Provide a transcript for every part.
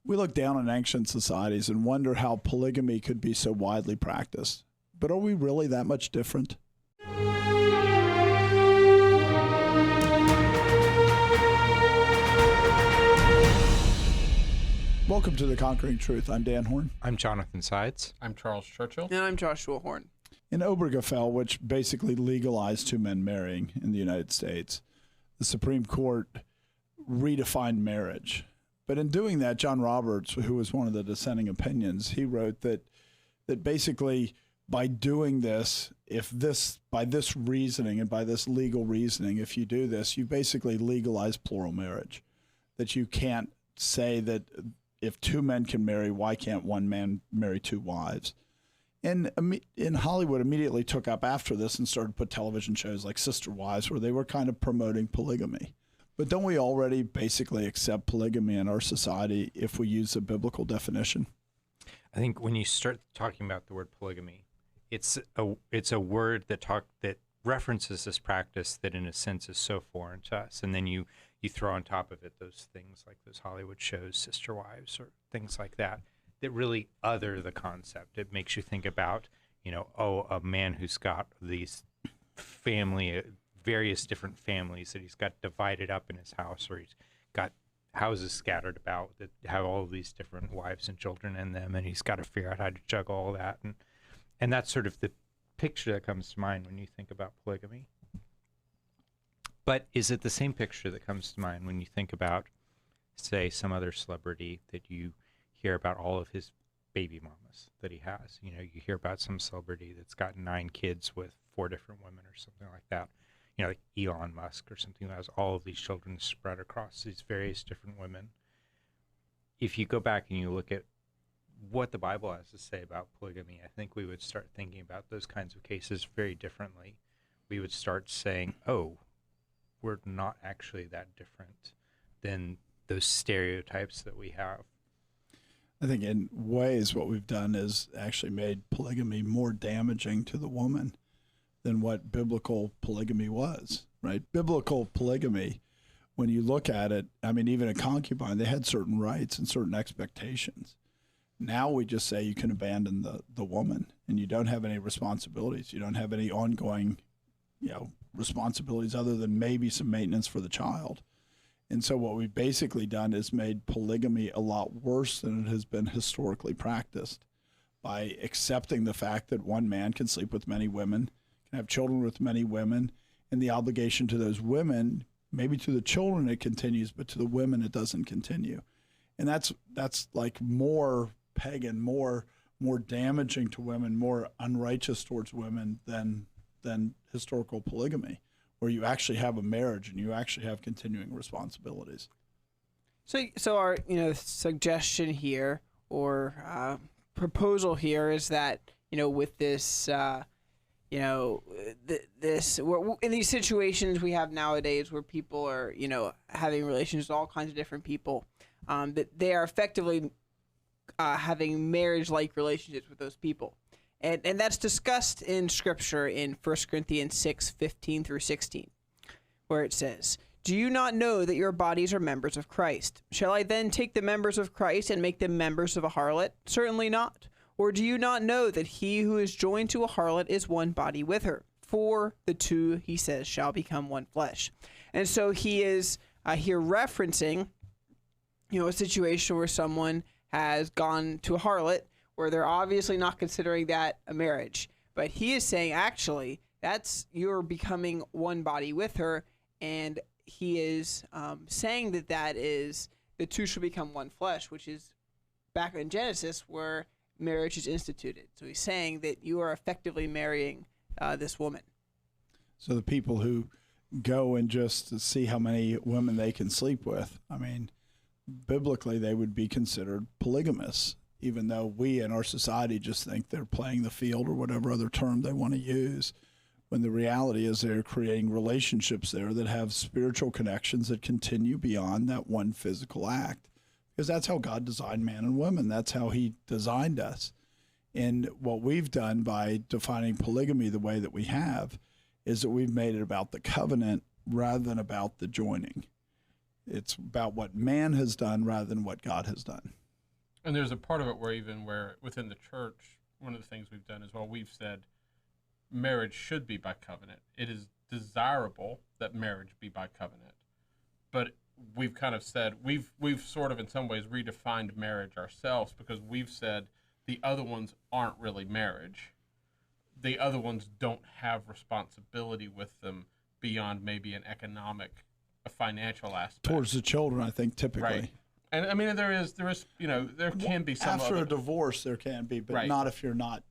We look down on ancient societies and wonder how polygamy could be so widely practiced. But are we really that much different? Welcome to The Conquering Truth. I'm Dan Horn. I'm Jonathan Sides. I'm Charles Churchill. And I'm Joshua Horn. In Obergefell, which basically legalized two men marrying in the United States, the Supreme Court redefined marriage. But in doing that, John Roberts, who was one of the dissenting opinions, he wrote that basically by doing this, by this reasoning and by this legal reasoning, if you do this, you basically legalize plural marriage. That you can't say that if two men can marry, why can't one man marry two wives? And in Hollywood immediately took up after this and started to put television shows like Sister Wives where they were kind of promoting polygamy. But don't we already basically accept polygamy in our society if we use a biblical definition? I think when you start talking about the word polygamy, it's a word that references this practice that in a sense is so foreign to us. And then you throw on top of it those things like those Hollywood shows, Sister Wives, or things like that really other the concept. It makes you think about, a man who's got these various different families that he's got divided up in his house, or he's got houses scattered about that have all of these different wives and children in them, and he's got to figure out how to juggle all that. And that's sort of the picture that comes to mind when you think about polygamy. But is it the same picture that comes to mind when you think about, say, some other celebrity that you hear about all of his baby mamas that he has? You hear about some celebrity that's got 9 kids with 4 different women or something like that. Like Elon Musk or something that has all of these children spread across these various different women. If you go back and you look at what the Bible has to say about polygamy, I think we would start thinking about those kinds of cases very differently. We would start saying, oh, we're not actually that different than those stereotypes that we have. I think in ways what we've done is actually made polygamy more damaging to the woman than what biblical polygamy was, right? Biblical polygamy, when you look at it, even a concubine, they had certain rights and certain expectations. Now we just say you can abandon the woman and you don't have any responsibilities. You don't have any ongoing, responsibilities other than maybe some maintenance for the child. And so what we've basically done is made polygamy a lot worse than it has been historically practiced by accepting the fact that one man can sleep with many women, can have children with many women, and the obligation to those women, maybe to the children it continues, but to the women it doesn't continue. And that's like more pagan, more damaging to women, more unrighteous towards women than historical polygamy, where you actually have a marriage and you actually have continuing responsibilities. So our suggestion here or proposal here is that with this we're in these situations we have nowadays where people are having relations with all kinds of different people, that they are effectively having marriage-like relationships with those people. And that's discussed in Scripture in 1 Corinthians 6:15-16, where it says, "Do you not know that your bodies are members of Christ? Shall I then take the members of Christ and make them members of a harlot? Certainly not. Or do you not know that he who is joined to a harlot is one body with her? For the two," he says, "shall become one flesh." And so he is here referencing, a situation where someone has gone to a harlot, where they're obviously not considering that a marriage. But he is saying, actually, you're becoming one body with her, and he is saying that is the two shall become one flesh, which is back in Genesis where marriage is instituted. So he's saying that you are effectively marrying this woman. So the people who go and just see how many women they can sleep with, biblically they would be considered polygamists, even though we in our society just think they're playing the field or whatever other term they want to use, when the reality is they're creating relationships there that have spiritual connections that continue beyond that one physical act. Because that's how God designed man and woman. That's how he designed us. And what we've done by defining polygamy the way that we have is that we've made it about the covenant rather than about the joining. It's about what man has done rather than what God has done. And there's a part of it where within the church, one of the things we've done is, well, we've said marriage should be by covenant. It is desirable that marriage be by covenant. But we've kind of said, we've sort of in some ways redefined marriage ourselves, because we've said the other ones aren't really marriage. The other ones don't have responsibility with them beyond maybe an economic, a financial aspect. Towards the children, I think, typically. Right. And I mean, there is, there can be some after of a it. divorce, there can be, but Right. not if you're not.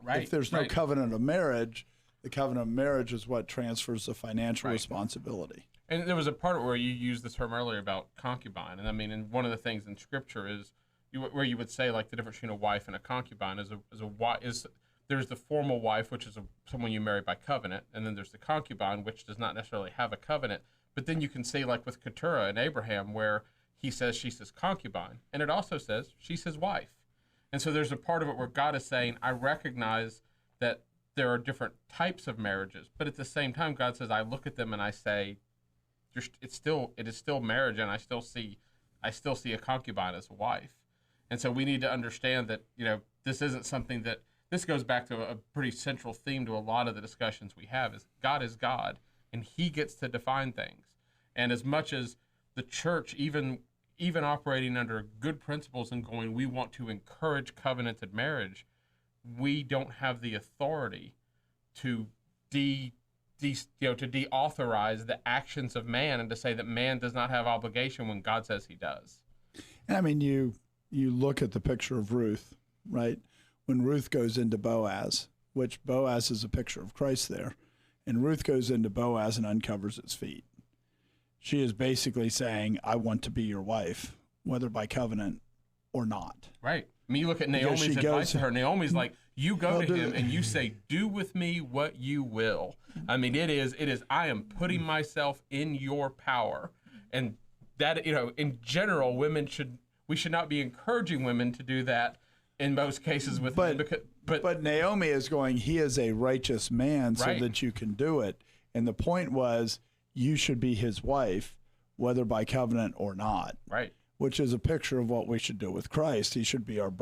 Right. If there's no right. covenant of marriage, the covenant of marriage is what transfers the financial Right. responsibility. And there was a part where you used the term earlier about concubine, and I mean, and one of the things in Scripture is where you would say like the difference between a wife and a concubine is there's the formal wife, which is someone you marry by covenant, and then there's the concubine, which does not necessarily have a covenant. But then you can see like with Keturah and Abraham, where he says she's his concubine, and it also says she's his wife. And so there's a part of it where God is saying, I recognize that there are different types of marriages, but at the same time, God says, I look at them and I say, it is still marriage, and I still see a concubine as a wife. And so we need to understand that, this isn't something that, this goes back to a pretty central theme to a lot of the discussions we have, is God, and he gets to define things. And as much as the church, even operating under good principles and going, we want to encourage covenanted marriage, we don't have the authority to deauthorize the actions of man and to say that man does not have obligation when God says he does. And I mean, you look at the picture of Ruth, right? When Ruth goes into Boaz, which Boaz is a picture of Christ there, and Ruth goes into Boaz and uncovers his feet. She is basically saying, I want to be your wife, whether by covenant or not. Right. I mean, you look at Naomi's advice to her. Naomi's like, you go to him and you say, do with me what you will. I mean, it is, I am putting myself in your power. And that, in general, we should not be encouraging women to do that in most cases with men. But Naomi is going, he is a righteous man so Right. that you can do it. And the point was, you should be his wife, whether by covenant or not. Right. Which is a picture of what we should do with Christ. He should be our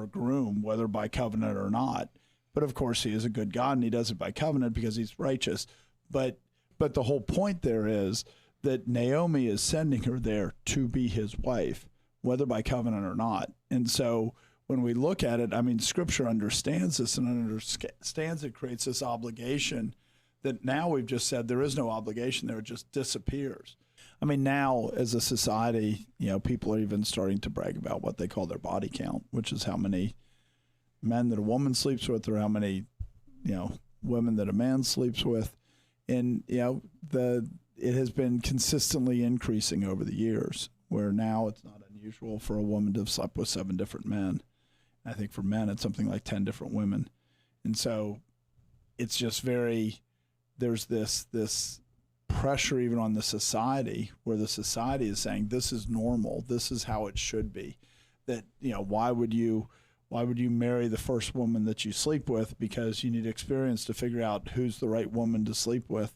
groom, whether by covenant or not. But of course, he is a good God, and he does it by covenant because he's righteous. But the whole point there is that Naomi is sending her there to be his wife, whether by covenant or not. And so when we look at it, I mean, Scripture understands this and understands it creates this obligation that now we've just said there is no obligation there. It just disappears. I mean, now as a society, people are even starting to brag about what they call their body count, which is how many men that a woman sleeps with or how many, women that a man sleeps with. And, it has been consistently increasing over the years, where now it's not unusual for a woman to have slept with 7 different men. I think for men, it's something like 10 different women. And so it's just there's this pressure even on the society, where the society is saying this is normal, this is how it should be. That why would you marry the first woman that you sleep with? Because you need experience to figure out who's the right woman to sleep with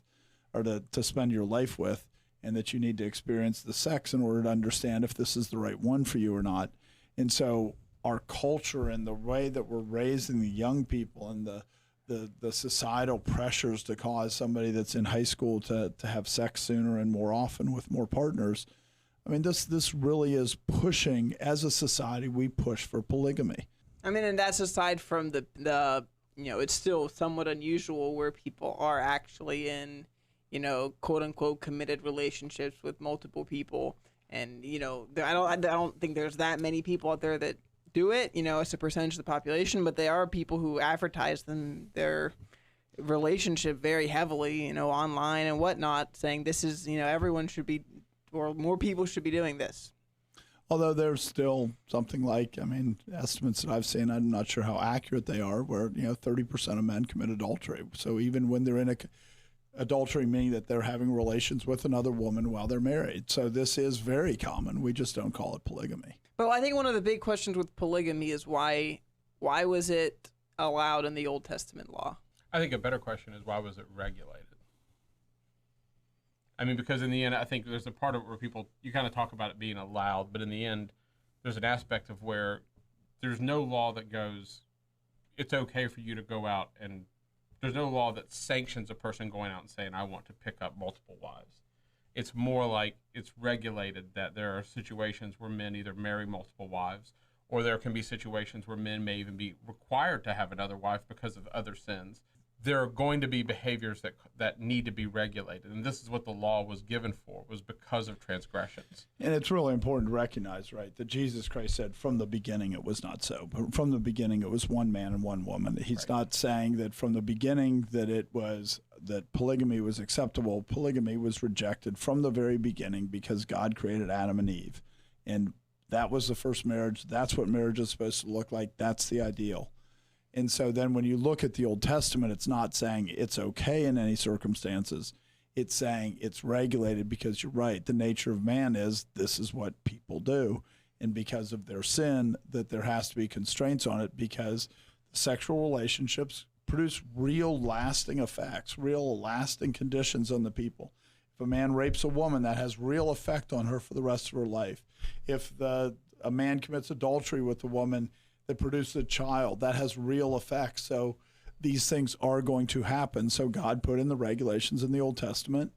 or to spend your life with, and that you need to experience the sex in order to understand if this is the right one for you or not. And so our culture and the way that we're raising the young people and the societal pressures to cause somebody that's in high school to have sex sooner and more often with more partners. I mean, this really is pushing, as a society, we push for polygamy. I mean, and that's aside from the it's still somewhat unusual where people are actually in, quote unquote committed relationships with multiple people. And, I don't think there's that many people out there that do it, as a percentage of the population, but there are people who advertise their relationship very heavily, online and whatnot, saying this is, everyone should be, or more people should be doing this. Although there's still something like, estimates that I've seen, I'm not sure how accurate they are, where, 30% of men commit adultery. So even when they're in adultery, meaning that they're having relations with another woman while they're married. So this is very common. We just don't call it polygamy. But I think one of the big questions with polygamy is why was it allowed in the Old Testament law? I think a better question is, why was it regulated? I mean, because in the end, I think there's a part of it where you kind of talk about it being allowed, but in the end, there's an aspect of where there's no law that goes, it's okay for you to go out, and there's no law that sanctions a person going out and saying, I want to pick up multiple wives. It's more like it's regulated that there are situations where men either marry multiple wives, or there can be situations where men may even be required to have another wife because of other sins. There are going to be behaviors that need to be regulated, and this is what the law was given for, was because of transgressions. And it's really important to recognize, right, that Jesus Christ said from the beginning it was not so. But from the beginning it was one man and one woman. He's not saying that from the beginning that polygamy was acceptable. Polygamy was rejected from the very beginning because God created Adam and Eve. And that was the first marriage. That's what marriage is supposed to look like. That's the ideal. And so then when you look at the Old Testament, it's not saying it's okay in any circumstances. It's saying it's regulated because you're right. The nature of man is this is what people do. And because of their sin, that there has to be constraints on it because sexual relationships produce real lasting effects, real lasting conditions on the people. If a man rapes a woman, that has real effect on her for the rest of her life. If a man commits adultery with a woman that produces a child, that has real effects. So these things are going to happen. So God put in the regulations in the Old Testament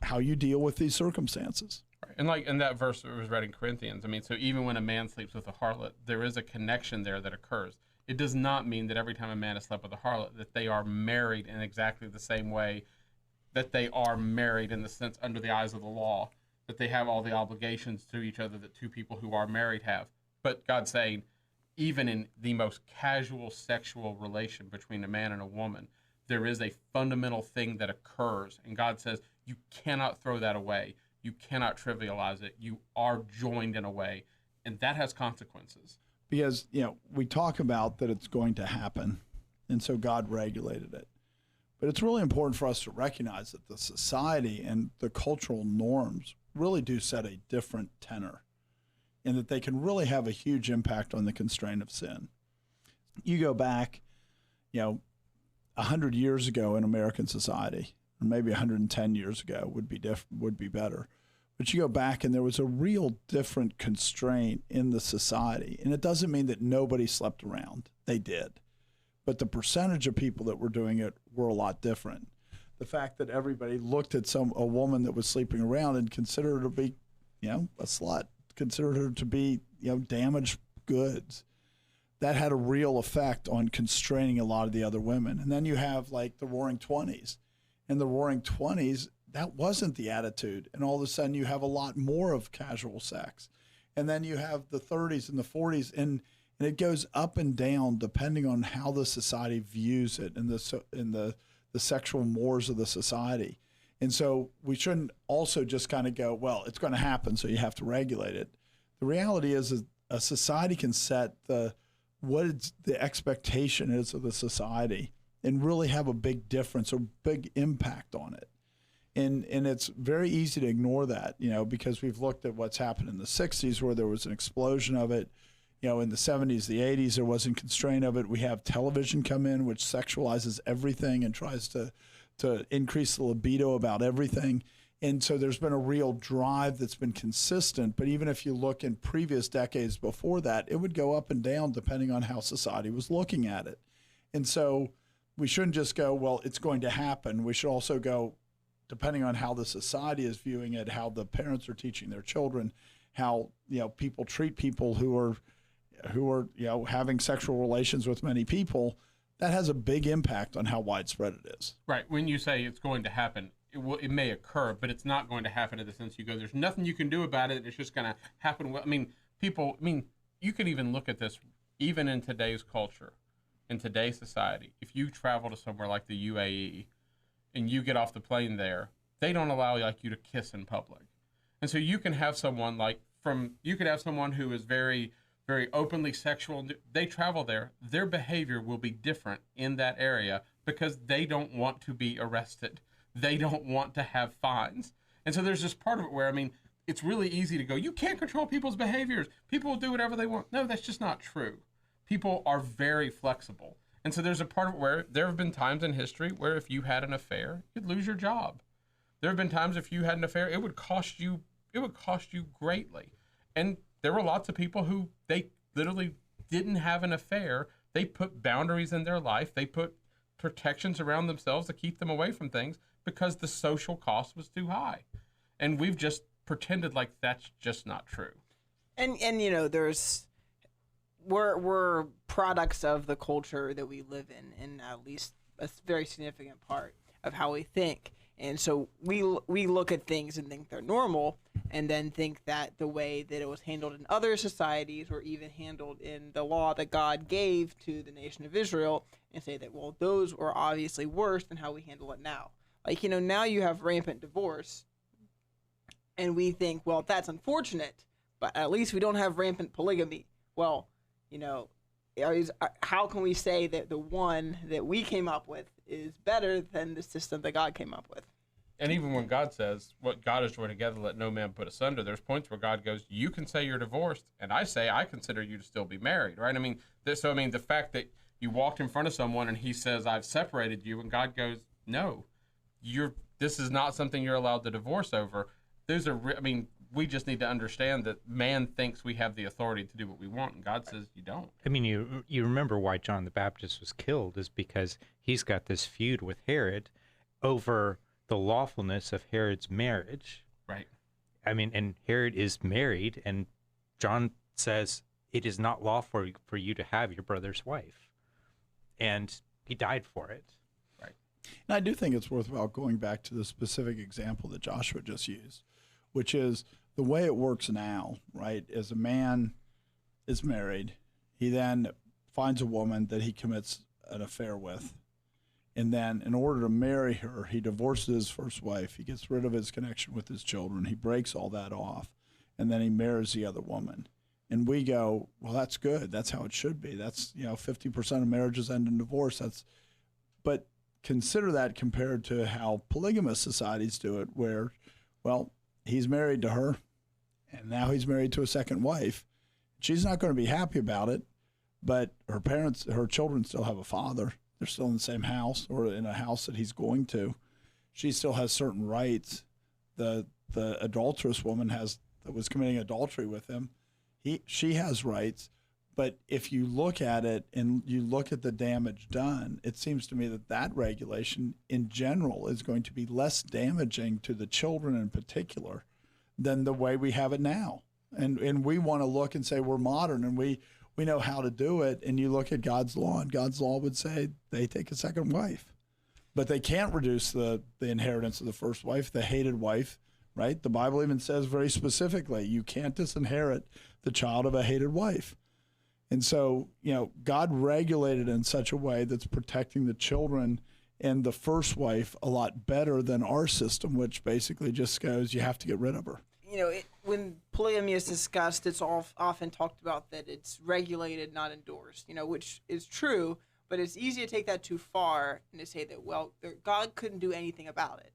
how you deal with these circumstances. Right. And like in that verse that was read in Corinthians, I mean, so even when a man sleeps with a harlot, there is a connection there that occurs. It does not mean that every time a man has slept with a harlot that they are married in exactly the same way that they are married in the sense under the eyes of the law, that they have all the obligations to each other that two people who are married have. But God's saying, even in the most casual sexual relation between a man and a woman, there is a fundamental thing that occurs. And God says, you cannot throw that away. You cannot trivialize it. You are joined in a way. And that has consequences. Because, we talk about that it's going to happen. And so God regulated it. But it's really important for us to recognize that the society and the cultural norms really do set a different tenor, and that they can really have a huge impact on the constraint of sin. You go back, 100 years ago in American society, or maybe 110 years ago would be better. But you go back and there was a real different constraint in the society. And it doesn't mean that nobody slept around. They did. But the percentage of people that were doing it were a lot different. The fact that everybody looked at a woman that was sleeping around and considered her to be, a slut, considered her to be, damaged goods, that had a real effect on constraining a lot of the other women. And then you have like the Roaring 20s. In the Roaring 20s, that wasn't the attitude. And all of a sudden you have a lot more of casual sex. And then you have the 30s and the 40s, and it goes up and down depending on how the society views it and the sexual mores of the society. And so we shouldn't also just kind of go, well, it's going to happen, so you have to regulate it. The reality is a society can set what the expectation is of the society and really have a big difference or big impact on it. And it's very easy to ignore that, because we've looked at what's happened in the 60s where there was an explosion of it. In the 70s, the 80s, there wasn't constraint of it. We have television come in, which sexualizes everything and tries to increase the libido about everything. And so there's been a real drive that's been consistent. But even if you look in previous decades before that, it would go up and down depending on how society was looking at it. And so we shouldn't just go, well, it's going to happen. We should also go, depending on how the society is viewing it, how the parents are teaching their children, how people treat people who are having sexual relations with many people, that has a big impact on how widespread it is. Right. When you say it's going to happen, it may occur, but it's not going to happen in the sense you go, there's nothing you can do about it. It's just going to happen. You can even look at this even in today's culture, in today's society. If you travel to somewhere like the UAE and you get off the plane there, they don't allow you to kiss in public. And so you can have someone who is very, very openly sexual. They travel there. Their behavior will be different in that area because they don't want to be arrested. They don't want to have fines. And so there's this part of it where, it's really easy to go, you can't control people's behaviors. People will do whatever they want. No, that's just not true. People are very flexible. And so there's a part of it where there have been times in history where if you had an affair, you'd lose your job. There have been times if you had an affair, it would cost you greatly. And there were lots of people who they literally didn't have an affair, they put boundaries in their life. They put protections around themselves to keep them away from things because the social cost was too high. And we've just pretended like that's just not true. And you know, we're products of the culture that we live in at least a very significant part of how we think. And so we look at things and think they're normal, and then think that the way that it was handled in other societies, or even handled in the law that God gave to the nation of Israel, and say that, well, those were obviously worse than how we handle it now. Like, you know, now you have rampant divorce, and we think, well, that's unfortunate, but at least we don't have rampant polygamy. Well, you know, how can we say that the one that we came up with is better than the system that God came up with? And even when God says, what God has joined together, let no man put asunder, there's points where God goes, you can say you're divorced, and I say I consider you to still be married, right? I mean, the fact that you walked in front of someone and he says, I've separated you, and God goes, no, this is not something you're allowed to divorce over. We just need to understand that man thinks we have the authority to do what we want, and God says you don't. I mean, you remember why John the Baptist was killed is because he's got this feud with Herod over the lawfulness of Herod's marriage. Right. I mean, and Herod is married, and John says it is not lawful for you to have your brother's wife. And he died for it. Right. And I do think it's worthwhile going back to the specific example that Joshua just used, which is the way it works now, right? As a man is married, he then finds a woman that he commits an affair with. And then in order to marry her, he divorces his first wife. He gets rid of his connection with his children. He breaks all that off. And then he marries the other woman. And we go, well, that's good. That's how it should be. That's, 50% of marriages end in divorce. But consider that compared to how polygamous societies do it, where, well, he's married to her, and now he's married to a second wife. She's not going to be happy about it, but her children still have a father. They're still in the same house, or in a house that he's going to. She still has certain rights. The adulterous woman that was committing adultery with him, she has rights. But if you look at it and you look at the damage done, it seems to me that regulation in general is going to be less damaging to the children in particular than the way we have it now. And we want to look and say we're modern and we know how to do it. And you look at God's law, and God's law would say they take a second wife. But they can't reduce the inheritance of the first wife, the hated wife, right? The Bible even says very specifically, you can't disinherit the child of a hated wife. And so, God regulated in such a way that's protecting the children and the first wife a lot better than our system, which basically just goes, you have to get rid of her. When polygamy is discussed, it's often talked about that it's regulated, not endorsed, which is true, but it's easy to take that too far and to say that, well, God couldn't do anything about it.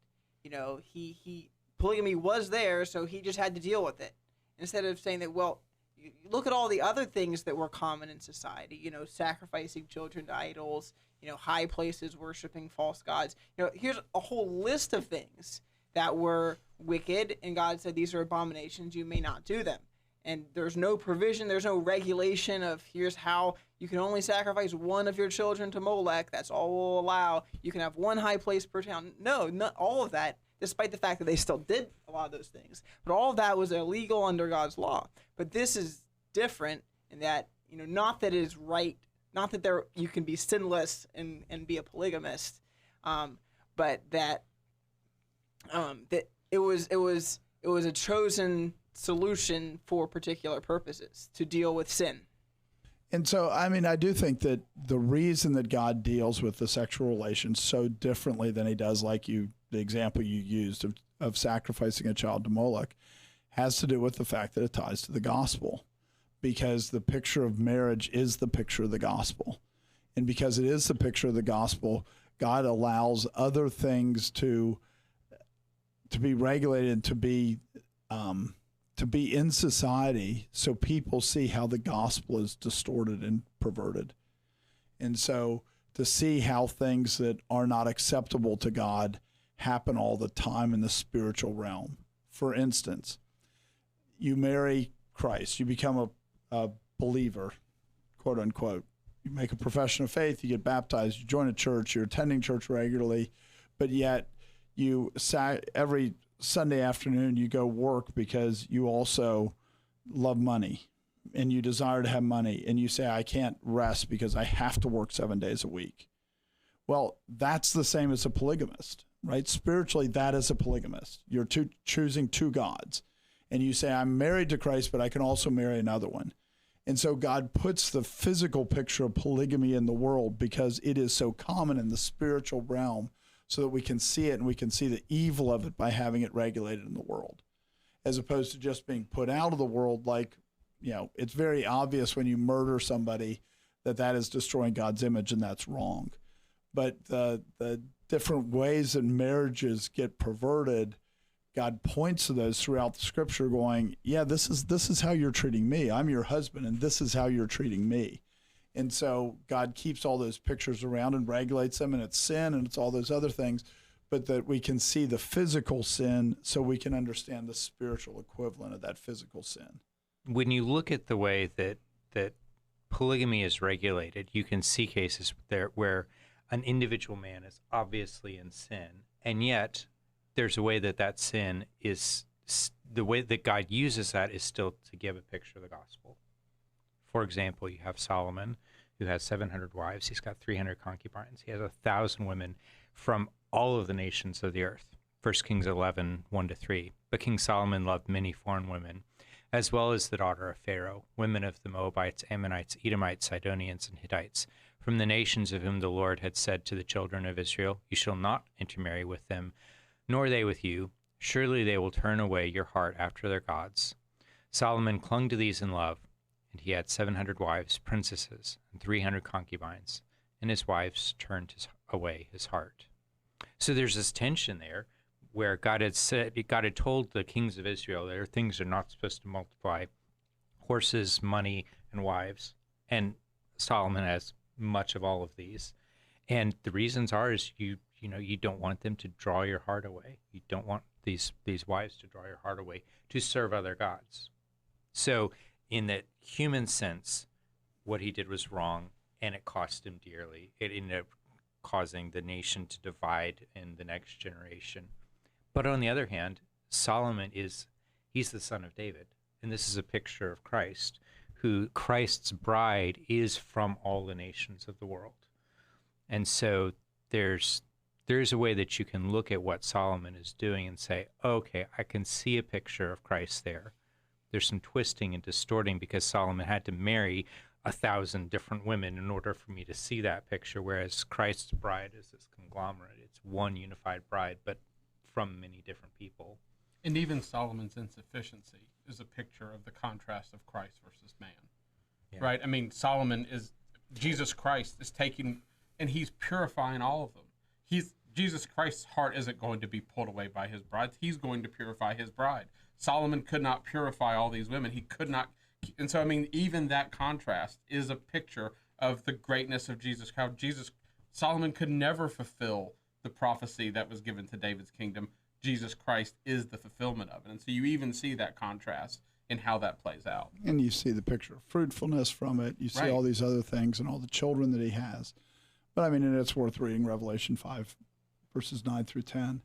Polygamy was there, so he just had to deal with it. Instead of saying that, well, you look at all the other things that were common in society, sacrificing children to idols, high places worshiping false gods. Here's a whole list of things that were wicked, and God said these are abominations, you may not do them. And there's no provision, there's no regulation of here's how you can only sacrifice one of your children to Molech. That's all we'll allow. You can have one high place per town. No, not all of that, despite the fact that they still did a lot of those things. But all of that was illegal under God's law. But this is different in that, not that it is right, not that you can be sinless and be a polygamist, but that that it was a chosen solution for particular purposes to deal with sin. And so, I do think that the reason that God deals with the sexual relations so differently than he does, like the example you used of sacrificing a child to Moloch, has to do with the fact that it ties to the gospel, because the picture of marriage is the picture of the gospel. And because it is the picture of the gospel, God allows other things to be regulated, to be in society, so people see how the gospel is distorted and perverted. And so to see how things that are not acceptable to God happen all the time in the spiritual realm. For instance, you marry Christ, you become a believer, quote unquote. You make a profession of faith, you get baptized, you join a church, you're attending church regularly, but yet every Sunday afternoon you go work because you also love money and you desire to have money, and you say, I can't rest because I have to work 7 days a week. Well, that's the same as a polygamist, right? Spiritually, that is a polygamist. You're choosing two gods. And you say, I'm married to Christ, but I can also marry another one. And so God puts the physical picture of polygamy in the world because it is so common in the spiritual realm, so that we can see it and we can see the evil of it by having it regulated in the world, as opposed to just being put out of the world. Like, it's very obvious when you murder somebody that is destroying God's image, and that's wrong. But the different ways that marriages get perverted, God points to those throughout the scripture going, yeah, this is how you're treating me. I'm your husband, and this is how you're treating me. And so God keeps all those pictures around and regulates them, and it's sin and it's all those other things, but that we can see the physical sin so we can understand the spiritual equivalent of that physical sin. When you look at the way that polygamy is regulated, you can see cases there where an individual man is obviously in sin, and yet there's a way that sin is, the way that God uses that is still to give a picture of the gospel. For example, you have Solomon, who has 700 wives. He's got 300 concubines. He has 1,000 women from all of the nations of the earth. 1 Kings 11, 1-3. But King Solomon loved many foreign women, as well as the daughter of Pharaoh, women of the Moabites, Ammonites, Edomites, Sidonians, and Hittites, from the nations of whom the Lord had said to the children of Israel, you shall not intermarry with them, nor they with you. Surely they will turn away your heart after their gods. Solomon clung to these in love, and he had 700 wives, princesses, and 300 concubines, and his wives turned away his heart. So there's this tension there where God had told the kings of Israel their things are not supposed to multiply, horses, money, and wives. And Solomon has much of all of these. And the reasons are you don't want them to draw your heart away. You don't want these wives to draw your heart away to serve other gods. So in that human sense, what he did was wrong, and it cost him dearly. It ended up causing the nation to divide in the next generation. But on the other hand, Solomon he's the son of David, and this is a picture of Christ, who Christ's bride is from all the nations of the world. And so there's a way that you can look at what Solomon is doing and say, okay, I can see a picture of Christ there. There's some twisting and distorting because Solomon had to marry 1,000 different women in order for me to see that picture, whereas Christ's bride is this conglomerate. It's one unified bride, but from many different people. And even Solomon's insufficiency is a picture of the contrast of Christ versus man, right? I mean, Jesus Christ is taking, and he's purifying all of them. Jesus Christ's heart isn't going to be pulled away by his bride. He's going to purify his bride. Solomon could not purify all these women. He could not. And so, I mean, even that contrast is a picture of the greatness of Jesus. How Solomon could never fulfill the prophecy that was given to David's kingdom. Jesus Christ is the fulfillment of it. And so you even see that contrast in how that plays out. And you see the picture of fruitfulness from it. You see all these other things and all the children that he has. But I mean, and it's worth reading Revelation 5, verses 9-10. And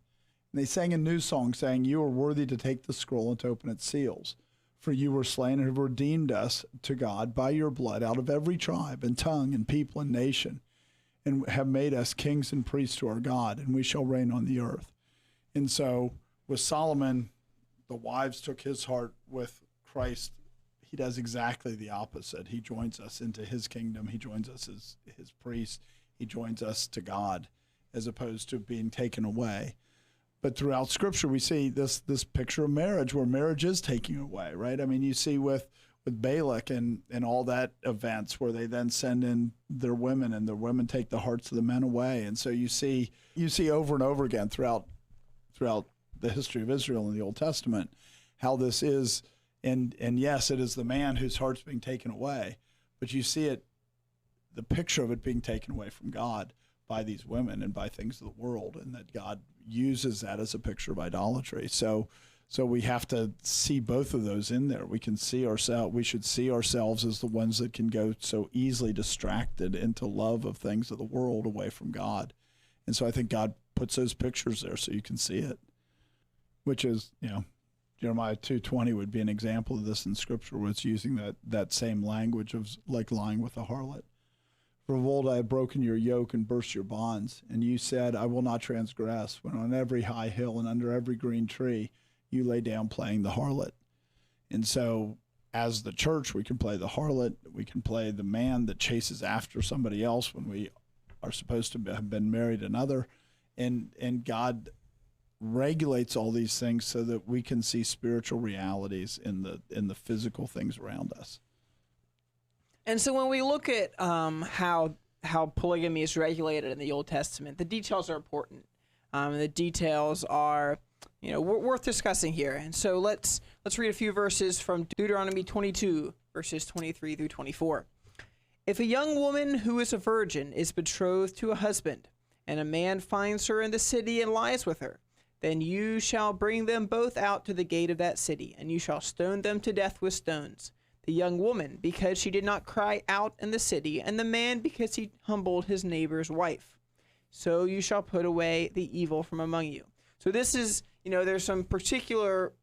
they sang a new song saying, you are worthy to take the scroll and to open its seals. For you were slain and have redeemed us to God by your blood out of every tribe and tongue and people and nation, and have made us kings and priests to our God, and we shall reign on the earth. And so with Solomon, the wives took his heart. With Christ, he does exactly the opposite. He joins us into his kingdom. He joins us as his priest. He joins us to God as opposed to being taken away. But throughout Scripture, we see this picture of marriage where marriage is taking away, right? I mean, you see with Balak and all that events where they then send in their women and the women take the hearts of the men away. And so you see over and over again throughout the history of Israel in the Old Testament how this is, and yes, it is the man whose heart's being taken away, but you see it, the picture of it being taken away from God by these women and by things of the world, and that God uses that as a picture of idolatry. So So we have to see both of those in there. We should see ourselves as the ones that can go so easily distracted into love of things of the world away from God. And so I think God puts those pictures there so you can see it, which is, Jeremiah 2:20 would be an example of this in Scripture, where it's using that same language of like lying with a harlot. For of old I have broken your yoke and burst your bonds, and you said, I will not transgress, when on every high hill and under every green tree you lay down playing the harlot. And so as the church, we can play the harlot, we can play the man that chases after somebody else when we are supposed to have been married another, and God regulates all these things so that we can see spiritual realities in the physical things around us. And so when we look at how polygamy is regulated in the Old Testament, the details are important. The details are worth discussing here. And so let's read a few verses from Deuteronomy 22, verses 23 through 24. If a young woman who is a virgin is betrothed to a husband, and a man finds her in the city and lies with her, then you shall bring them both out to the gate of that city, and you shall stone them to death with stones. The young woman, because she did not cry out in the city, and the man, because he humbled his neighbor's wife. So you shall put away the evil from among you. So this is, there's some particular,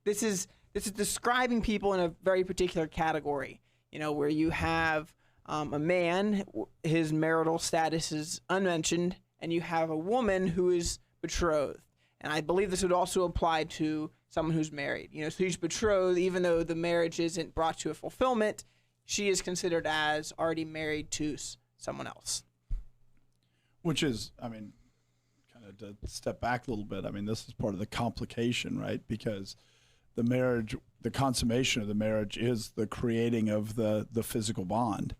this is describing people in a very particular category, where you have a man, his marital status is unmentioned, and you have a woman who is betrothed. And I believe this would also apply to someone who's married. So she's betrothed, even though the marriage isn't brought to a fulfillment, she is considered as already married to someone else. Which is, kind of to step back a little bit, this is part of the complication, right? Because the marriage, the consummation of the marriage is the creating of the physical bond.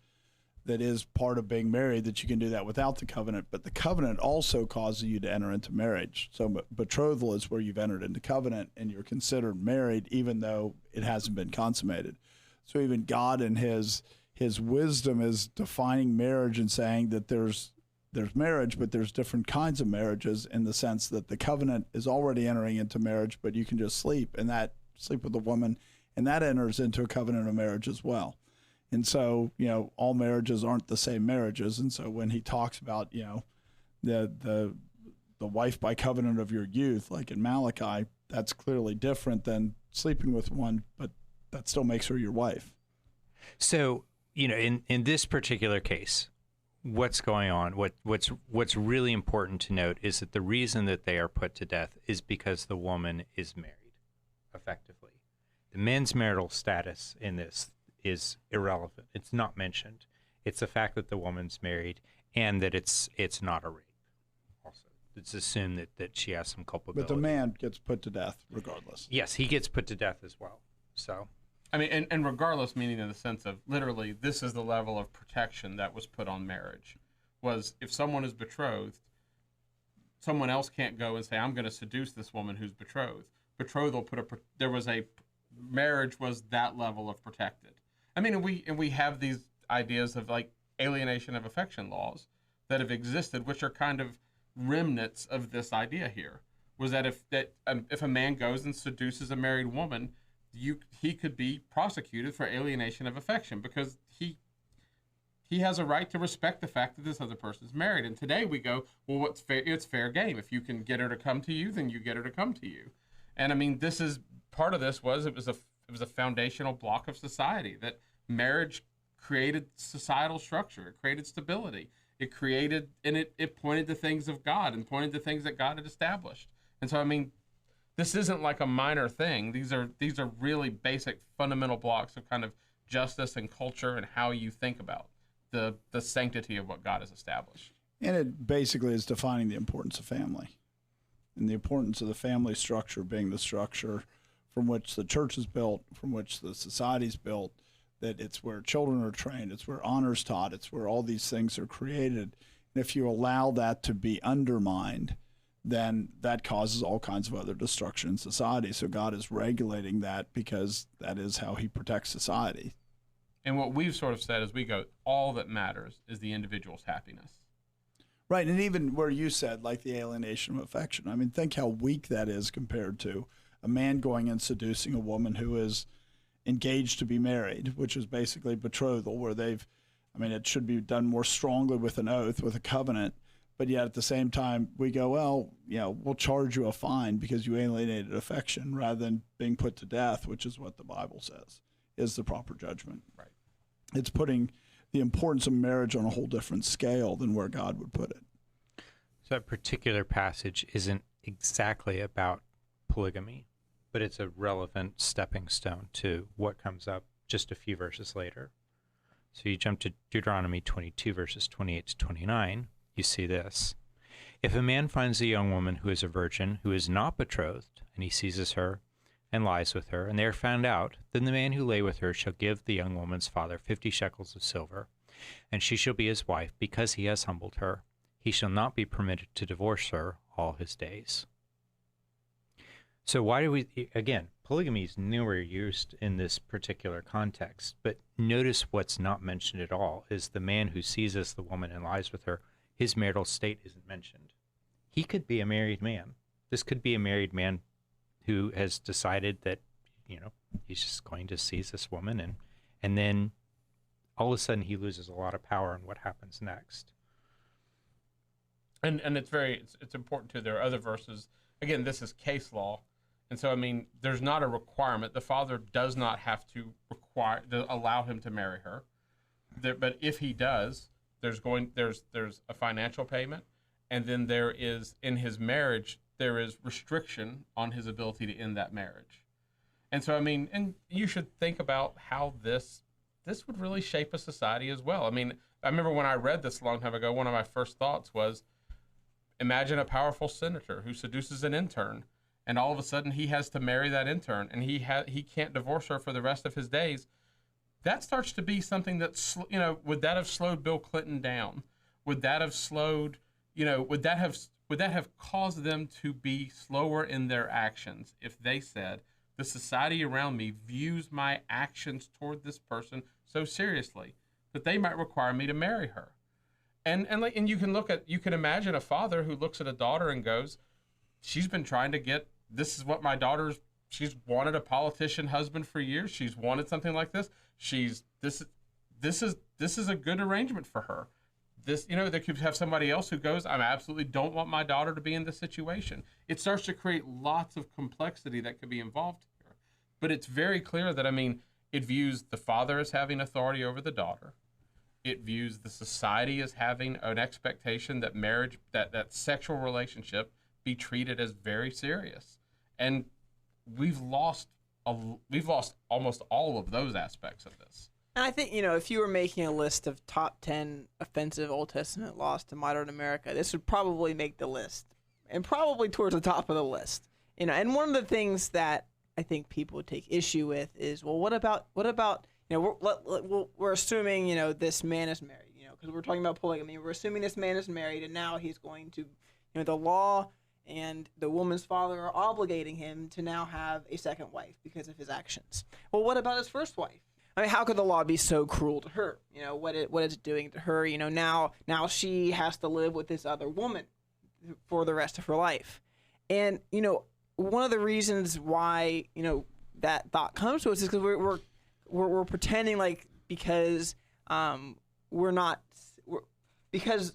That is part of being married, that you can do that without the covenant, but the covenant also causes you to enter into marriage. So betrothal is where you've entered into covenant and you're considered married even though it hasn't been consummated. So even God in his wisdom is defining marriage and saying that there's marriage, but there's different kinds of marriages, in the sense that the covenant is already entering into marriage, but you can just sleep with a woman, and that enters into a covenant of marriage as well. And so, all marriages aren't the same marriages. And so when he talks about, the wife by covenant of your youth, like in Malachi, that's clearly different than sleeping with one, but that still makes her your wife. So, in this particular case, what's going on, what's really important to note is that the reason that they are put to death is because the woman is married, effectively. The men's marital status in this is irrelevant. It's not mentioned. It's the fact that the woman's married and that it's not a rape. Also, it's assumed that she has some culpability. But the man gets put to death regardless. Yes, he gets put to death as well. So, and regardless, meaning in the sense of literally, this is the level of protection that was put on marriage. Was if someone is betrothed, someone else can't go and say, I'm going to seduce this woman who's betrothed. Betrothal marriage was that level of protected. And we have these ideas of like alienation of affection laws that have existed, which are kind of remnants of this idea here. Was that if a man goes and seduces a married woman, he could be prosecuted for alienation of affection, because he has a right to respect the fact that this other person is married. And today we go, well, what's fair? It's fair game. If you can get her to come to you, then you get her to come to you. And this is part of this was it was a foundational block of society, that marriage created societal structure. It created stability. It created, and it pointed to things of God and pointed to things that God had established. And so, this isn't like a minor thing. These are really basic fundamental blocks of kind of justice and culture and how you think about the sanctity of what God has established. And it basically is defining the importance of family, and the importance of the family structure being the structure from which the church is built, from which the society is built, that it's where children are trained, it's where honor is taught, it's where all these things are created. And if you allow that to be undermined, then that causes all kinds of other destruction in society. So God is regulating that because that is how he protects society. And what we've sort of said as we go, all that matters is the individual's happiness. Right, and even where you said, like the alienation of affection, I mean, think how weak that is compared to a man going and seducing a woman who is engaged to be married, which is basically betrothal, where it should be done more strongly with an oath, with a covenant, but yet at the same time, we go, well, we'll charge you a fine because you alienated affection, rather than being put to death, which is what the Bible says is the proper judgment. Right. It's putting the importance of marriage on a whole different scale than where God would put it. So that particular passage isn't exactly about polygamy, but it's a relevant stepping stone to what comes up just a few verses later. So you jump to Deuteronomy 22, verses 28 to 29, you see this. If a man finds a young woman who is a virgin, who is not betrothed, and he seizes her and lies with her, and they are found out, then the man who lay with her shall give the young woman's father 50 shekels of silver, and she shall be his wife, because he has humbled her. He shall not be permitted to divorce her all his days. So why do we, again, polygamy is nowhere used in this particular context, but notice what's not mentioned at all is the man who seizes the woman and lies with her, his marital state isn't mentioned. He could be a married man. This could be a married man who has decided that, he's just going to seize this woman, and then all of a sudden he loses a lot of power in what happens next. And it's important too. There are other verses. Again, this is case law, and so there's not a requirement. The father does not have to allow him to marry her, but if he does, there's a financial payment, and then there is in his marriage there is restriction on his ability to end that marriage, and so and you should think about how this would really shape a society as well. I remember when I read this a long time ago, one of my first thoughts was, imagine a powerful senator who seduces an intern, and all of a sudden he has to marry that intern, and he can't divorce her for the rest of his days. That starts to be something that, would that have slowed Bill Clinton down? Would that have slowed, would that have caused them to be slower in their actions if they said, the society around me views my actions toward this person so seriously that they might require me to marry her? And you can imagine a father who looks at a daughter and goes, she's been trying to get, this is what my daughter's, she's wanted a politician husband for years. She's wanted something like this. This is a good arrangement for her. They could have somebody else who goes, I absolutely don't want my daughter to be in this situation. It starts to create lots of complexity that could be involved here. But it's very clear that, it views the father as having authority over the daughter. It views the society as having an expectation that marriage, that sexual relationship be treated as very serious. And we've lost almost all of those aspects of this. And I think, if you were making a list of top 10 offensive Old Testament laws to modern America, this would probably make the list, and probably towards the top of the list. And one of the things that I think people would take issue with is, well, what about we're assuming, this man is married, because we're talking about polygamy. We're assuming this man is married, and now he's going to, the law and the woman's father are obligating him to now have a second wife because of his actions. Well, what about his first wife? How could the law be so cruel to her? What it's doing to her, now she has to live with this other woman for the rest of her life. And, one of the reasons why, that thought comes to us is because we're pretending like because because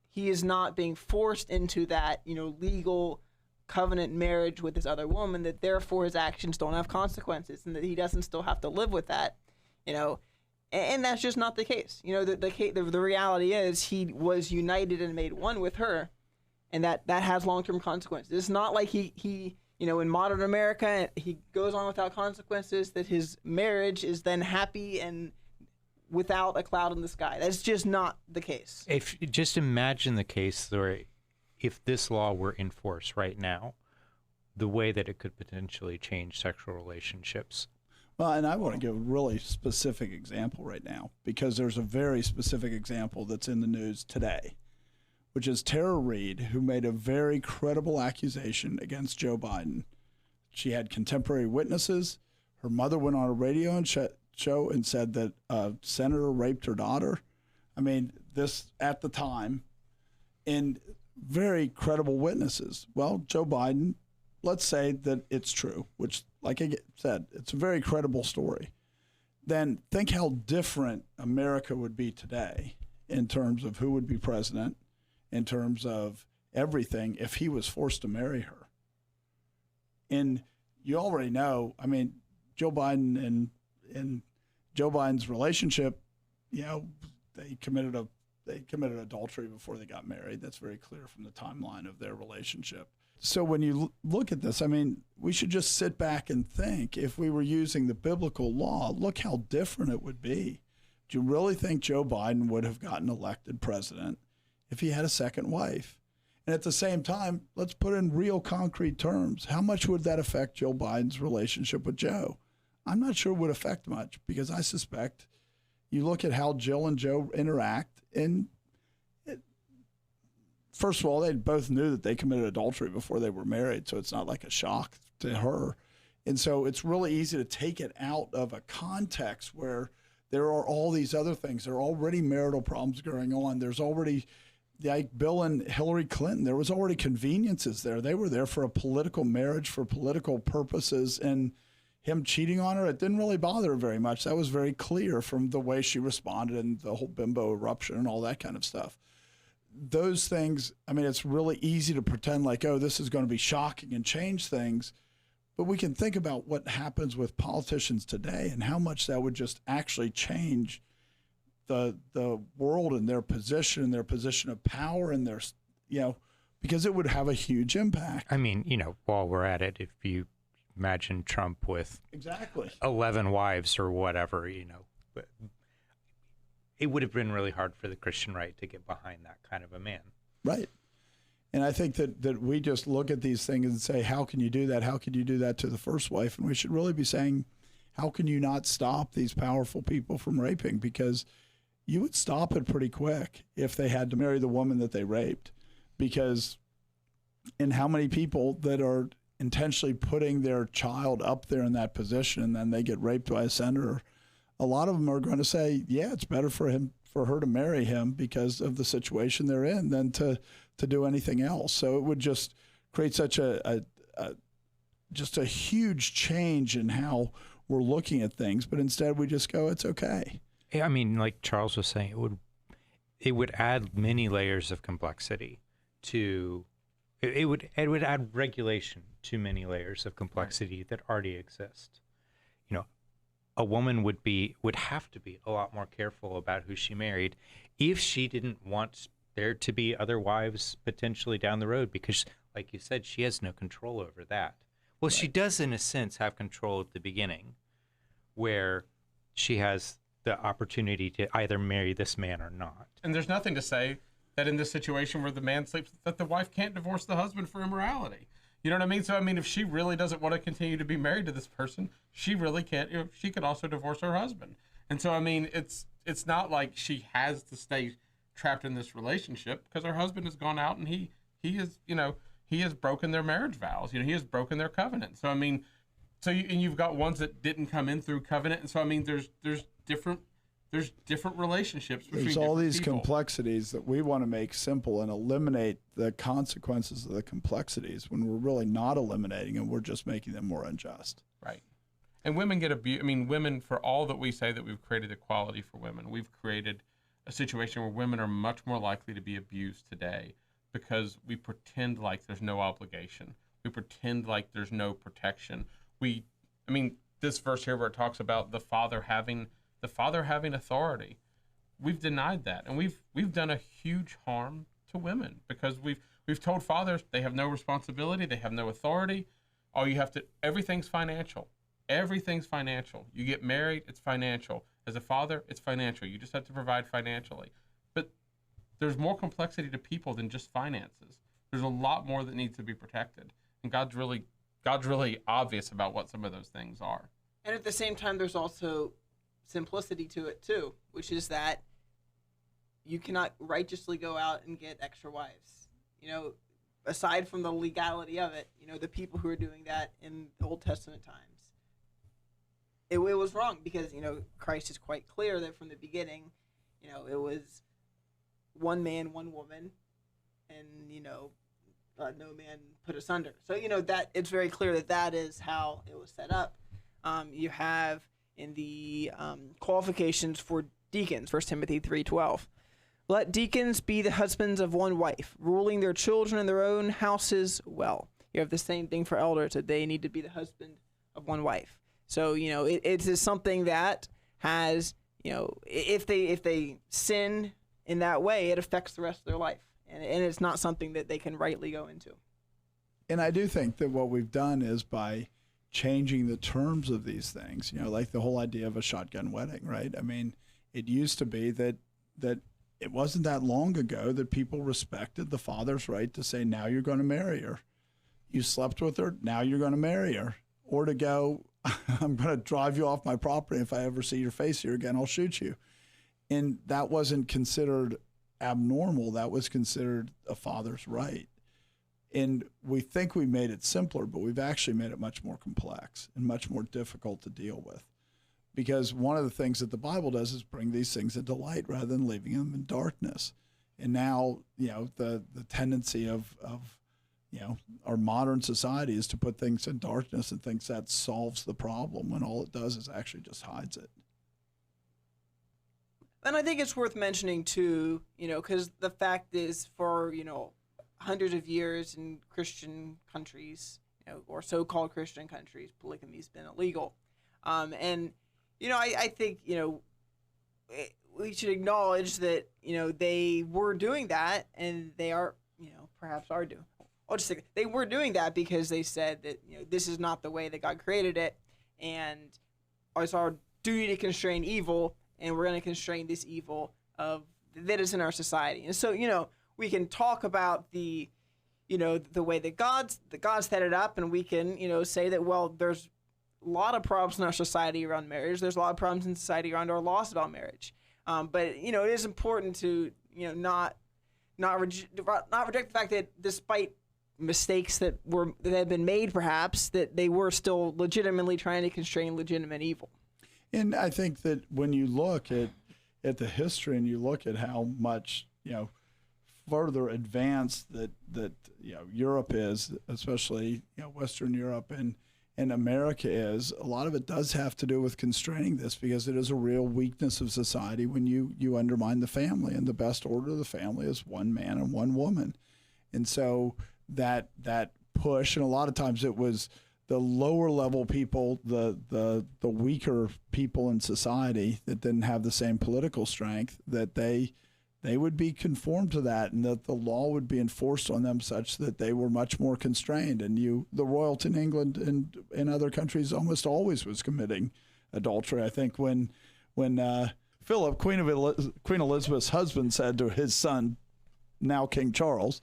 he is not being forced into that, legal covenant marriage with this other woman, that therefore his actions don't have consequences and that he doesn't still have to live with that, and that's just not the case. The reality is he was united and made one with her, and that has long-term consequences. It's not like he in modern America, he goes on without consequences, that his marriage is then happy and without a cloud in the sky. That's just not the case. Just imagine the case where if this law were in force right now, the way that it could potentially change sexual relationships. Well, and I want to give a really specific example right now, because there's a very specific example that's in the news today, which is Tara Reid, who made a very credible accusation against Joe Biden. She had contemporary witnesses. Her mother went on a radio show and said that a senator raped her daughter. This at the time, and very credible witnesses. Well, Joe Biden, let's say that it's true, which, like I said, it's a very credible story. Then think how different America would be today in terms of who would be president, in terms of everything, if he was forced to marry her. And you already know, I mean, Joe Biden and Joe Biden's relationship, you know, they committed adultery before they got married. That's very clear from the timeline of their relationship. So when you look at this, I mean, we should just sit back and think, if we were using the biblical law, look how different it would be. Do you really think Joe Biden would have gotten elected president if he had a second wife? And at the same time, let's put in real concrete terms. How much would that affect Joe Biden's relationship with Joe? I'm not sure it would affect much, because I suspect you look at how Jill and Joe interact, and first of all, they both knew that they committed adultery before they were married, so it's not like a shock to her. And so it's really easy to take it out of a context where there are all these other things. There are already marital problems going on. There's already, like Bill and Hillary Clinton, there was already conveniences there. They were there for a political marriage, for political purposes, and him cheating on her, it didn't really bother her very much. That was very clear from the way she responded and the whole bimbo eruption and all that kind of stuff. Those things, I mean, it's really easy to pretend like, oh, this is going to be shocking and change things. But we can think about what happens with politicians today and how much that would just actually change the world and their position of power and their, you know, because it would have a huge impact. I mean, you know, while we're at it, if you imagine Trump with exactly 11 wives or whatever, you know, it would have been really hard for the Christian right to get behind that kind of a man. Right. And I think that we just look at these things and say, how can you do that? How can you do that to the first wife? And we should really be saying, how can you not stop these powerful people from raping? Because you would stop it pretty quick if they had to marry the woman that they raped. Because, and how many people that are intentionally putting their child up there in that position and then they get raped by a senator, a lot of them are going to say, yeah, it's better for her to marry him because of the situation they're in than to do anything else. So it would just create such a huge change in how we're looking at things. But instead we just go, it's okay. Yeah, I mean, like Charles was saying, it would add many layers of complexity to it would add regulation to many layers of complexity that already exist. You know, a woman would have to be a lot more careful about who she married if she didn't want there to be other wives potentially down the road, because, like you said, she has no control over that. Well, right. She does, in a sense, have control at the beginning, where she has the opportunity to either marry this man or not. And there's nothing to say that in this situation where the man sleeps, that the wife can't divorce the husband for immorality. You know what I mean? So, I mean, if she really doesn't want to continue to be married to this person, she really can't. You know, she could also divorce her husband. And so, I mean, it's not like she has to stay trapped in this relationship, because her husband has gone out and he has broken their marriage vows. You know, he has broken their covenant. So, I mean, and you've got ones that didn't come in through covenant. And so, I mean, there's different relationships between There's all these people. complexities that we want to make simple and eliminate the consequences of the complexities, when we're really not eliminating them, we're just making them more unjust. Right. And women get abused. I mean, women, for all that we say that we've created equality for women, we've created a situation where women are much more likely to be abused today, because we pretend like there's no obligation. We pretend like there's no protection. This verse here where it talks about the father having authority, we've denied that, and we've done a huge harm to women, because we've told fathers they have no responsibility, they have no authority. Everything's financial. Everything's financial. You get married, it's financial. As a father, it's financial. You just have to provide financially. But there's more complexity to people than just finances. There's a lot more that needs to be protected, and God's really obvious about what some of those things are. And at the same time, there's also simplicity to it too, which is that you cannot righteously go out and get extra wives. You know, aside from the legality of it, you know, the people who are doing that in Old Testament times, it was wrong, because, you know, Christ is quite clear that from the beginning, you know, it was one man, one woman, and no man put asunder. So that it's very clear that that is how it was set up. You have in the qualifications for deacons, 1 Timothy 3:12. Let deacons be the husbands of one wife, ruling their children and their own houses well. You have the same thing for elders, that they need to be the husband of one wife. So, it is something that has, if they sin in that way, it affects the rest of their life. And it's not something that they can rightly go into. And I do think that what we've done is by changing the terms of these things, like the whole idea of a shotgun wedding, right? I mean, it used to be that it wasn't that long ago that people respected the father's right to say, now you're going to marry her. You slept with her, now you're going to marry her. Or to go, I'm going to drive you off my property. If I ever see your face here again, I'll shoot you. And that wasn't considered abnormal. That was considered a father's right. And we think we made it simpler, but we've actually made it much more complex and much more difficult to deal with. Because one of the things that the Bible does is bring these things into light rather than leaving them in darkness. And now, the tendency of our modern society is to put things in darkness and thinks that solves the problem, when all it does is actually just hides it. And I think it's worth mentioning too, because the fact is, for hundreds of years in Christian countries, or so-called Christian countries, polygamy's been illegal. I think, we should acknowledge that, they were doing that, and they are, perhaps are doing. I'll just say they were doing that because they said that, this is not the way that God created it, and it's our duty to constrain evil, and we're going to constrain this evil that is in our society. And so, we can talk about the way that God set it up, and we can, say that, well, there's a lot of problems in our society around marriage. There's a lot of problems in society around our laws about marriage. But it is important to not reject the fact that despite mistakes that had been made, perhaps, that they were still legitimately trying to constrain legitimate evil. And I think that when you look at the history and you look at how much further advanced that Europe is, especially Western Europe and America is, a lot of it does have to do with constraining this, because it is a real weakness of society when you undermine the family, and the best order of the family is one man and one woman. And so that push, and a lot of times it was the lower level people, the weaker people in society that didn't have the same political strength, that they would be conformed to that, and that the law would be enforced on them such that they were much more constrained. And the royalty in England and in other countries almost always was committing adultery. I think when Philip, Queen Elizabeth's husband, said to his son, now King Charles,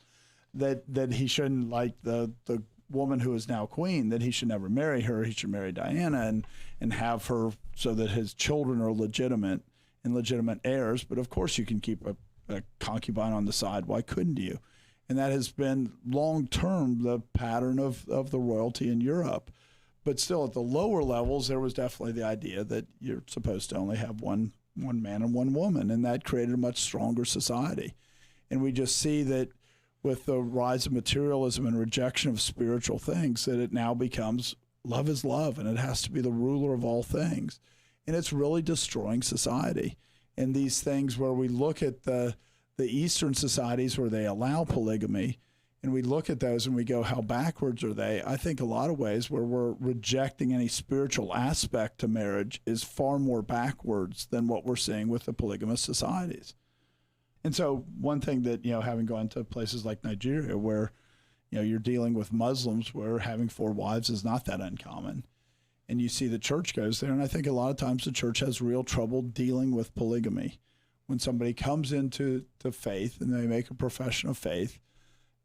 that he shouldn't, like the woman who is now queen, that he should never marry her. He should marry Diana and have her so that his children are legitimate and legitimate heirs. But of course you can keep a concubine on the side. Why couldn't you? And that has been long-term the pattern of the royalty in Europe. But still, at the lower levels, there was definitely the idea that you're supposed to only have one man and one woman, and that created a much stronger society. And we just see that with the rise of materialism and rejection of spiritual things, that it now becomes love is love, and it has to be the ruler of all things. And it's really destroying society. And these things where we look at the Eastern societies where they allow polygamy, and we look at those and we go, how backwards are they? I think a lot of ways where we're rejecting any spiritual aspect to marriage is far more backwards than what we're seeing with the polygamous societies. And so one thing that, having gone to places like Nigeria where, you're dealing with Muslims where having 4 wives is not that uncommon. And you see the church goes there, and I think a lot of times the church has real trouble dealing with polygamy. When somebody comes into faith and they make a profession of faith,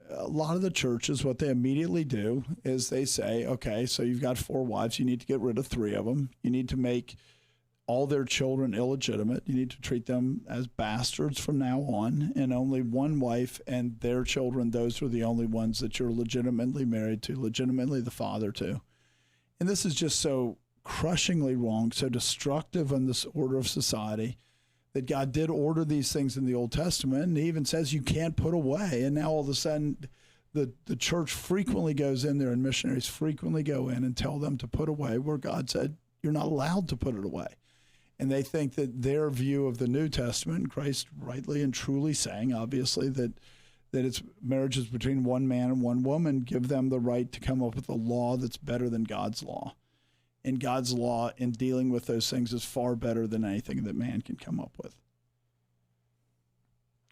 a lot of the churches, what they immediately do is they say, okay, so you've got 4 wives, you need to get rid of 3 of them. You need to make all their children illegitimate. You need to treat them as bastards from now on, and only one wife and their children, those are the only ones that you're legitimately married to, legitimately the father to. And this is just so crushingly wrong, so destructive on this order of society, that God did order these things in the Old Testament, and he even says you can't put away. And now all of a sudden, the church frequently goes in there, and missionaries frequently go in and tell them to put away where God said you're not allowed to put it away. And they think that their view of the New Testament, Christ rightly and truly saying, obviously, that it's marriages between one man and one woman, give them the right to come up with a law that's better than God's law. And God's law in dealing with those things is far better than anything that man can come up with.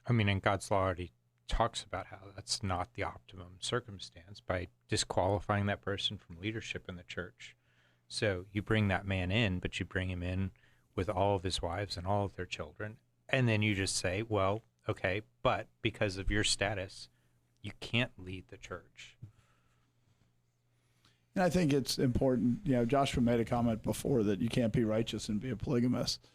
I mean, and God's law already talks about how that's not the optimum circumstance by disqualifying that person from leadership in the church. So you bring that man in, but you bring him in with all of his wives and all of their children. And then you just say, well, okay, but because of your status, you can't lead the church. And I think it's important, Joshua made a comment before that you can't be righteous and be a polygamist.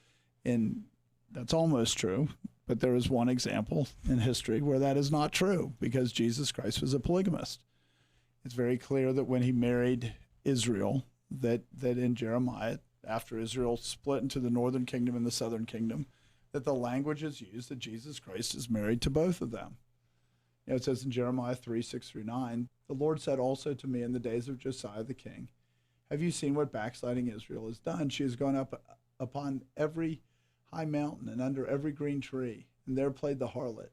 And that's almost true, but there is one example in history where that is not true because Jesus Christ was a polygamist. It's very clear that when he married Israel, that in Jeremiah, after Israel split into the northern kingdom and the southern kingdom, that the language is used that Jesus Christ is married to both of them. It says in Jeremiah 3:6-9, the Lord said also to me in the days of Josiah the king, have you seen what backsliding Israel has done? She has gone up upon every high mountain and under every green tree, and there played the harlot.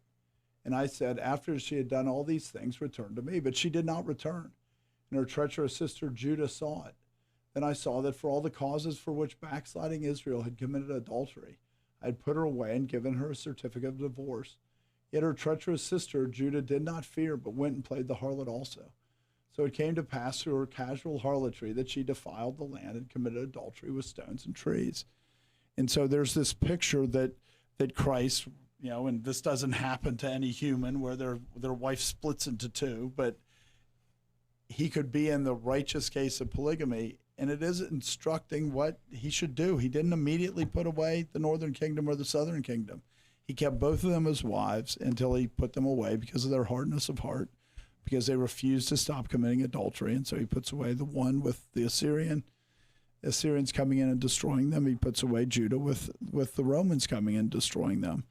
And I said, after she had done all these things, return to me. But she did not return. And her treacherous sister Judah saw it. Then I saw that for all the causes for which backsliding Israel had committed adultery, I had put her away and given her a certificate of divorce. Yet her treacherous sister Judah did not fear, but went and played the harlot also. So it came to pass through her casual harlotry that she defiled the land and committed adultery with stones and trees. And so there's this picture that Christ, and this doesn't happen to any human where their wife splits into two, but he could be in the righteous case of polygamy, and it is instructing what he should do. He didn't immediately put away the northern kingdom or the southern kingdom. He kept both of them as wives until he put them away because of their hardness of heart, because they refused to stop committing adultery. And so he puts away the one with the Assyrians coming in and destroying them. He puts away Judah with the Romans coming in and destroying them.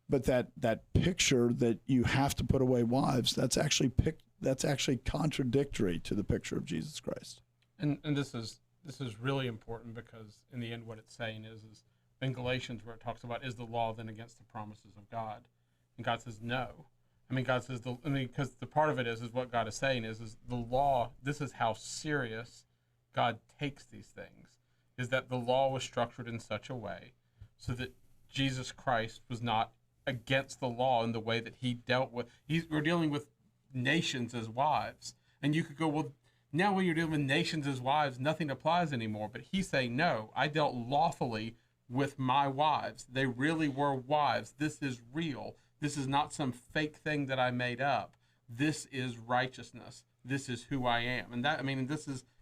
But that picture that you have to put away wives, that's actually contradictory to the picture of Jesus Christ. And this is really important because in the end what it's saying is in Galatians where it talks about is the law then against the promises of God? And God says no. I mean, God says because the part of it is what God is saying is the law. This is how serious God takes these things. Is that the law was structured in such a way so that Jesus Christ was not against the law in the way that he dealt with. We're dealing with nations as wives, and you could go, well, now when you're dealing with nations as wives, nothing applies anymore. But he's saying, no, I dealt lawfully with my wives. They really were wives. This is real. This is not some fake thing that I made up. This is righteousness. This is who I am. And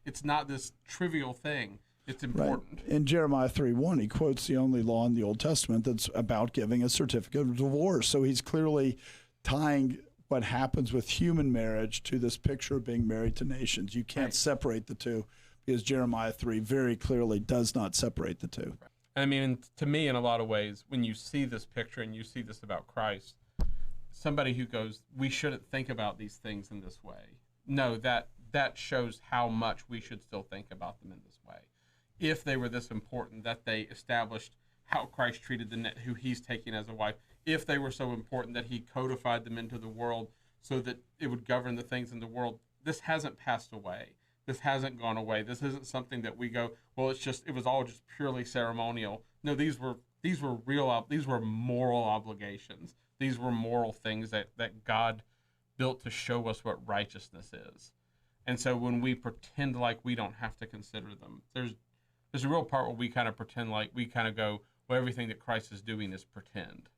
it's not this trivial thing. It's important. Right. In Jeremiah 3:1, he quotes the only law in the Old Testament that's about giving a certificate of divorce. So he's clearly tying what happens with human marriage to this picture of being married to nations. You can't separate the two because Jeremiah 3 very clearly does not separate the two. Right. I mean, to me, in a lot of ways, when you see this picture and you see this about Christ, somebody who goes, we shouldn't think about these things in this way. No, that shows how much we should still think about them in this way. If they were this important, that they established how Christ treated who he's taking as a wife, if they were so important that he codified them into the world so that it would govern the things in the world, this hasn't passed away. This hasn't gone away. This isn't something that we go, well, it was all just purely ceremonial. No, these were real, these were moral obligations. These were moral things that God built to show us what righteousness is. And so when we pretend like we don't have to consider them, there's a real part where we kind of pretend like we kind of go, well, everything that Christ is doing is pretend.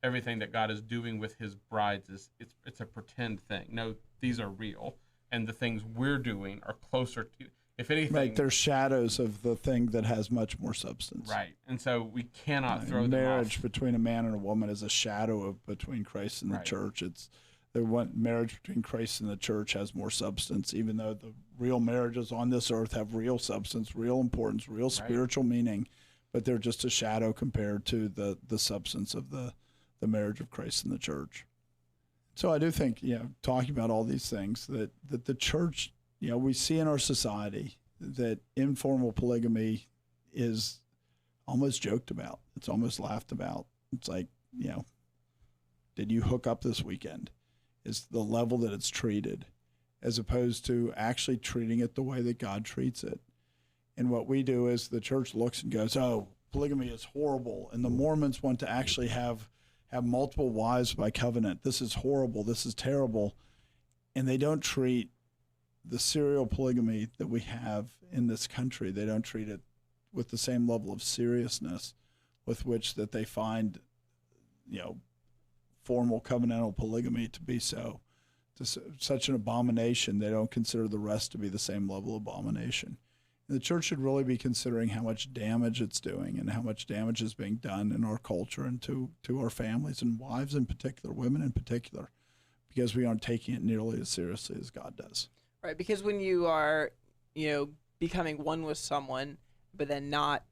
Everything that God is doing with his brides it's a pretend thing. No, these are real. And the things we're doing are closer to, if anything. Right, they're shadows of the thing that has much more substance. Right, and so we cannot throw them off. Marriage between a man and a woman is a shadow between Christ and the church. Marriage between Christ and the church has more substance, even though the real marriages on this earth have real substance, real importance, real spiritual meaning. but they're just a shadow compared to the substance of the marriage of Christ and the church. So I do think, talking about all these things, that the church, we see in our society that informal polygamy is almost joked about. It's almost laughed about. It's like, did you hook up this weekend? Is the level that it's treated, as opposed to actually treating it the way that God treats it. And what we do is the church looks and goes, oh, polygamy is horrible. And the Mormons want to actually have multiple wives by covenant. This is horrible. This is terrible. And they don't treat the serial polygamy that we have in this country. They don't treat it with the same level of seriousness with which that they find, formal covenantal polygamy to be such an abomination. They don't consider the rest to be the same level of abomination. And the church should really be considering how much damage it's doing and how much damage is being done in our culture and to our families and wives in particular, women in particular, because we aren't taking it nearly as seriously as God does. Right, because when you are, becoming one with someone, but then but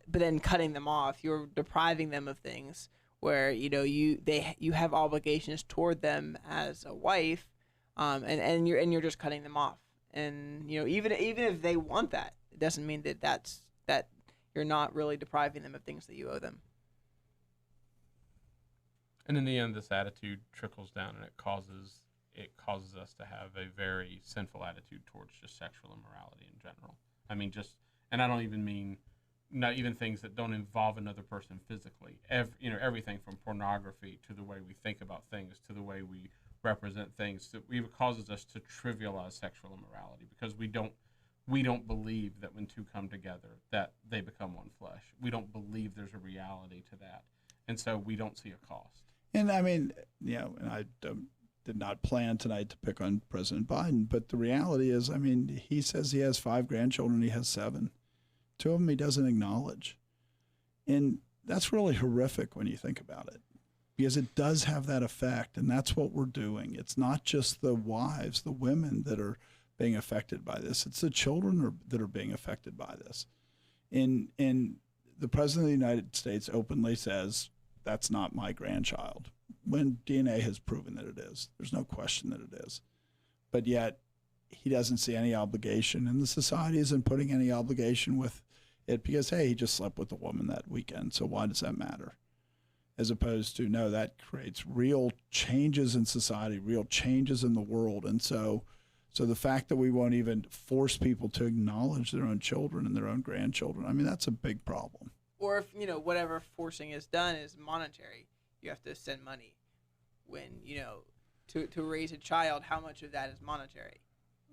then cutting them off, you're depriving them of things where you have obligations toward them as a wife, and you're just cutting them off. And even if they want that, it doesn't mean that you're not really depriving them of things that you owe them. And in the end, this attitude trickles down, and it causes us to have a very sinful attitude towards just sexual immorality in general. I mean, and I don't even mean not even things that don't involve another person physically. Everything from pornography to the way we think about things to the way we represent things, that it causes us to trivialize sexual immorality, because we don't believe that when two come together that they become one flesh. We don't believe there's a reality to that, and so we don't see a cost. And I mean, and I did not plan tonight to pick on President Biden, but the reality is, I mean, he says he has 5 grandchildren, he has 7. 2 of them he doesn't acknowledge. And that's really horrific when you think about it, because it does have that effect, and that's what we're doing. It's not just the wives, the women that are being affected by this. It's the children that are being affected by this. And the President of the United States openly says, that's not my grandchild, when DNA has proven that it is. There's no question that it is. But yet, he doesn't see any obligation, and the society isn't putting any obligation with it because, hey, he just slept with a woman that weekend, so why does that matter? As opposed to, no, that creates real changes in society, real changes in the world. And so the fact that we won't even force people to acknowledge their own children and their own grandchildren, I mean, that's a big problem. Or if, whatever forcing is done is monetary, you have to send money. When, to raise a child, how much of that is monetary?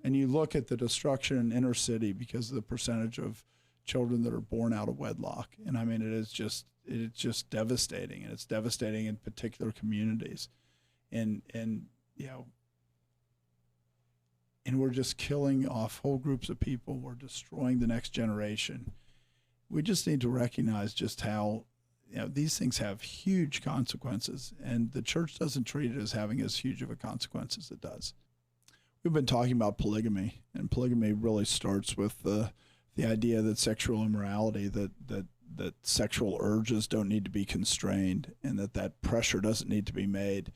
And you look at the destruction in inner city because of the percentage of children that are born out of wedlock. And I mean, it's just devastating, and it's devastating in particular communities. And we're just killing off whole groups of people. We're destroying the next generation. We just need to recognize just how, these things have huge consequences, and the church doesn't treat it as having as huge of a consequence as it does. We've been talking about polygamy, and polygamy really starts with the idea that sexual immorality, that sexual urges don't need to be constrained, and that pressure doesn't need to be made,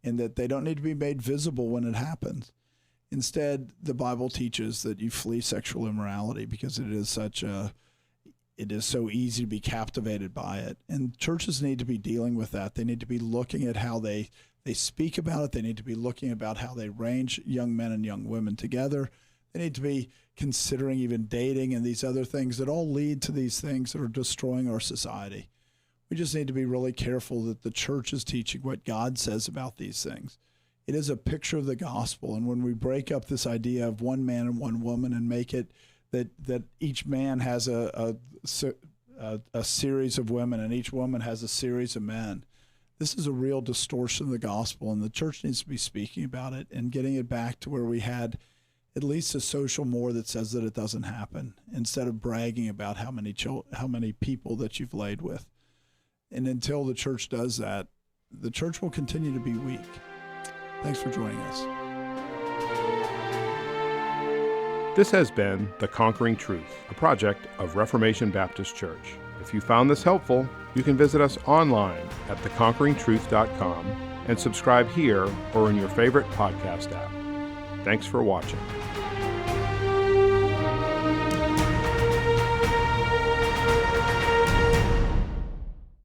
and that they don't need to be made visible when it happens. Instead, the Bible teaches that you flee sexual immorality because it is so easy to be captivated by it. And churches need to be dealing with that. They need to be looking at how they speak about it. They need to be looking about how they range young men and young women together. They need to be considering even dating and these other things that all lead to these things that are destroying our society. We just need to be really careful that the church is teaching what God says about these things. It is a picture of the gospel. And when we break up this idea of one man and one woman and make it that each man has a series of women and each woman has a series of men, this is a real distortion of the gospel, and the church needs to be speaking about it and getting it back to where we had at least a social more that says that it doesn't happen, instead of bragging about how many people that you've laid with. And until the church does that, the church will continue to be weak. Thanks for joining us. This has been The Conquering Truth, a project of Reformation Baptist Church. If you found this helpful, you can visit us online at theconqueringtruth.com and subscribe here or in your favorite podcast app. Thanks for watching.